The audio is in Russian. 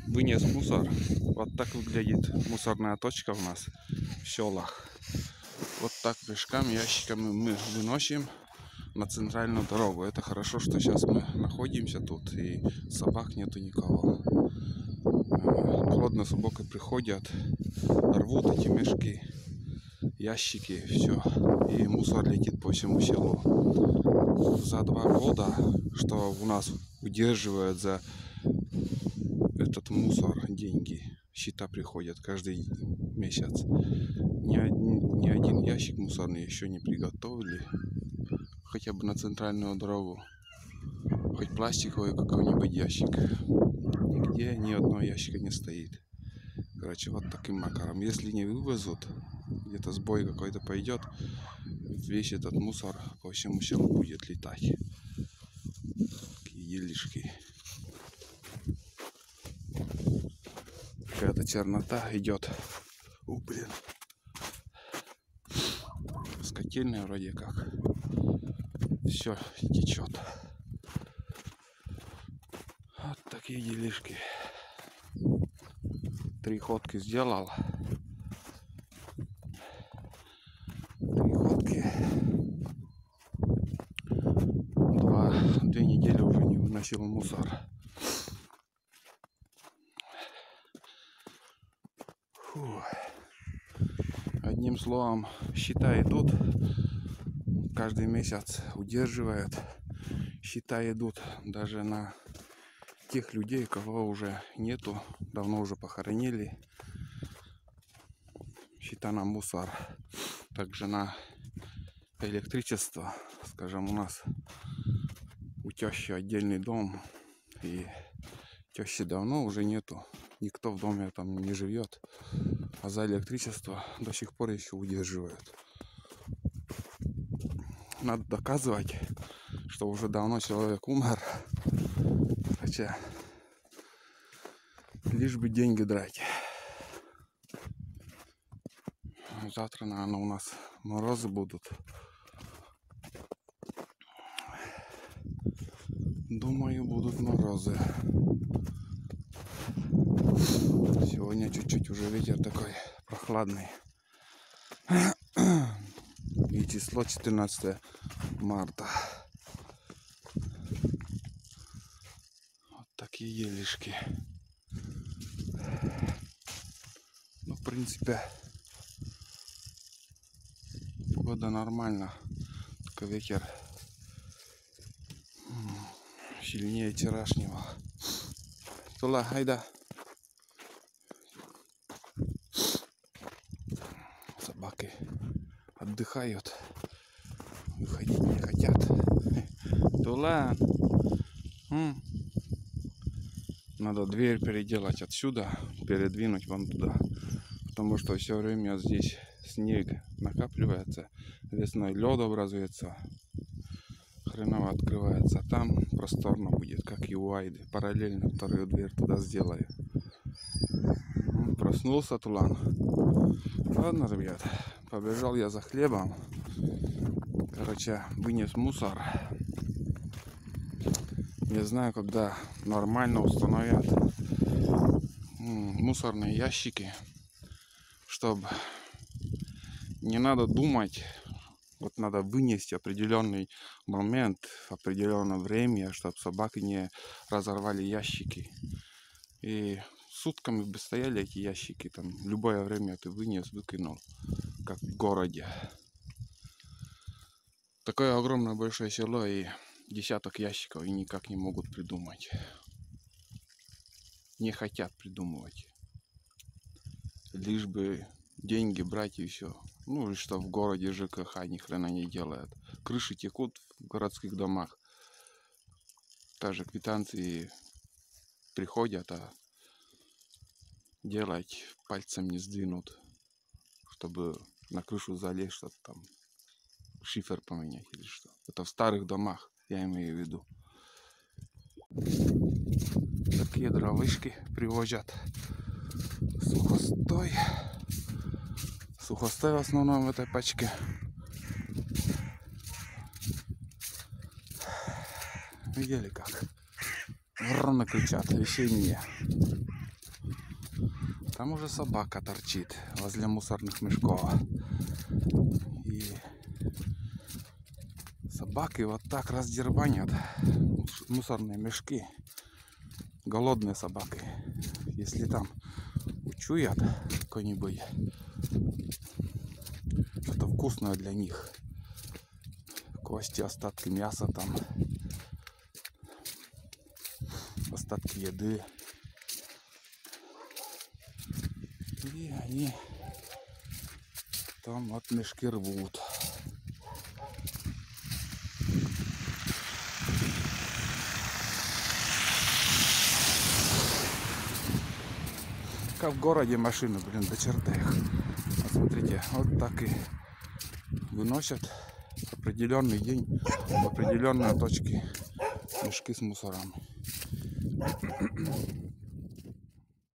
Вынес мусор. Вот так выглядит мусорная точка у нас в селах. Вот так мешками, ящиками мы выносим на центральную дорогу. Это хорошо, что сейчас мы находимся тут и собак нету никого. Плотно собаки приходят, рвут эти мешки, ящики, все. И мусор летит по всему селу. За 2 года, что у нас удерживают за этот мусор деньги, счета приходят каждый месяц. Ни один ящик мусорный еще не приготовили, хотя бы на центральную дорогу, хоть пластиковый какой-нибудь ящик. Нигде ни одного ящика не стоит. Короче, вот таким макаром. Если не вывезут, где-то сбой какой-то пойдет, весь этот мусор по всему селу будет летать. Такие делишки. Какая-то чернота идет. Блин. Скотельная вроде как. Все течет. Вот такие делишки. 3 ходки сделал. 3 ходки. 2 недели уже не выносил мусор. Одним словом, счета идут. Каждый месяц удерживает. Счета идут даже на тех людей, кого уже нету. Давно уже похоронили. Счета на мусор. Также на электричество. Скажем, у нас у тещи отдельный дом. И тещи давно уже нету. Никто в доме там не живет. А за электричество до сих пор еще удерживают. Надо доказывать, что уже давно человек умер. Хотя лишь бы деньги драть. Завтра, наверное, у нас морозы будут. Думаю, будут морозы. Сегодня чуть-чуть уже ветер такой прохладный. И число 14 марта. Вот такие делишки. Ну, в принципе, погода нормально. Только ветер сильнее вчерашнего. Тула, айда. Собаки отдыхают. Выходить не хотят. Тула. Надо дверь переделать отсюда, передвинуть вон туда. Потому что все время здесь снег накапливается. Весной лед образуется. Хреново открывается. А там просторно будет, как и у Айды. Параллельно вторую дверь туда сделаю. Проснулся Тулан. Ладно, ребят, побежал я за хлебом. Короче, вынес мусор. Не знаю, когда нормально установят мусорные ящики, чтобы не надо думать. Вот надо вынести определенный момент, определенное время, чтобы собаки не разорвали ящики. И сутками бы стояли эти ящики, там любое время ты вынес, выкинул, как в городе. Такое огромное большое село и десяток ящиков, и никак не могут придумать. Не хотят придумывать. Лишь бы деньги брать и все. Ну и что в городе ЖКХ ни хрена не делают. Крыши текут в городских домах. Даже квитанции приходят, а делать пальцем не сдвинут, чтобы на крышу залезть, что-то там шифер поменять или что. Это в старых домах, я имею в виду. Такие дровышки привозят. Сухостой. Сухостой в основном в этой пачке. Видели как? Вороны кричат, вещей нет. Там уже собака торчит возле мусорных мешков. И собаки вот так раздербанят мусорные мешки. Голодные собаки. Если там учуят какой-нибудь что-то вкусное для них, кости, остатки мяса, там остатки еды, и они там от мешки рвут. Как в городе машины, блин, до чертых. Вот смотрите, вот так и выносят в определенный день в определенные точки мешки с мусором.